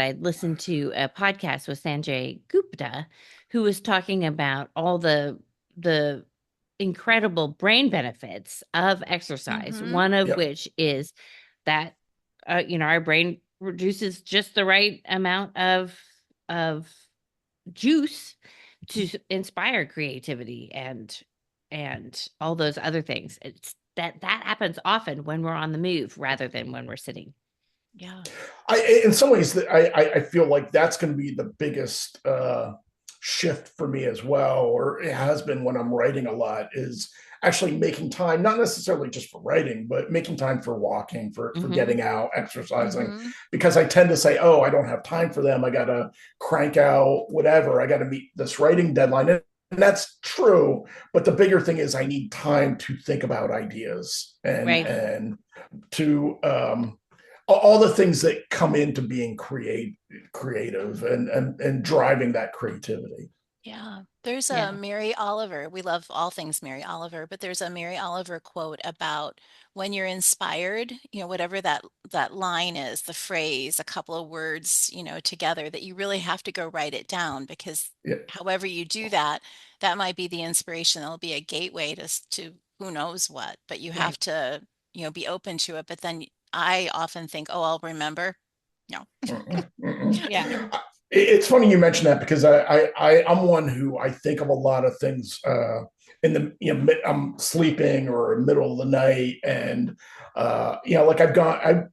I listened to a podcast with Sanjay Gupta, who was talking about all the incredible brain benefits of exercise. Mm-hmm. One of Yep. which is that our brain produces just the right amount of juice to inspire creativity and all those other things. It's that happens often when we're on the move rather than when we're sitting. Yeah. In some ways, I feel like that's going to be the biggest shift for me as well, or it has been when I'm writing a lot, is actually making time, not necessarily just for writing, but making time for walking, for Mm-hmm. getting out, exercising, Mm-hmm. because I tend to say, oh, I don't have time for them. I got to crank out whatever. I got to meet this writing deadline. And that's true. But the bigger thing is I need time to think about ideas Right. and to all the things that come into being creative and driving that creativity. Yeah. There's a Yeah. Mary Oliver. We love all things Mary Oliver, but there's a Mary Oliver quote about when you're inspired, whatever that line is, the phrase, a couple of words, together, that you really have to go write it down, because Yeah. however you do that, that might be the inspiration. It'll be a gateway to who knows what, but you have Right. to, be open to it. But then I often think, oh, I'll remember. No. Mm-mm, mm-mm. Yeah. It's funny you mentioned that, because I'm one who I think of a lot of things in the I'm sleeping or middle of the night, and like I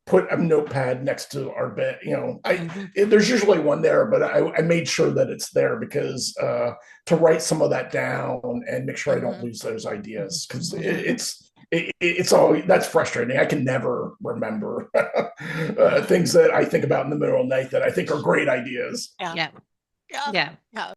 put a notepad next to our bed. Mm-hmm. There's usually one there, but I made sure that it's there, because to write some of that down and make sure I don't Hmm. lose those ideas, because Mm-hmm. it's all that's frustrating. I can never remember Yeah. things that I think about in the middle of the night that I think are great ideas. Yeah. Yeah. Yeah. Yeah. Yeah.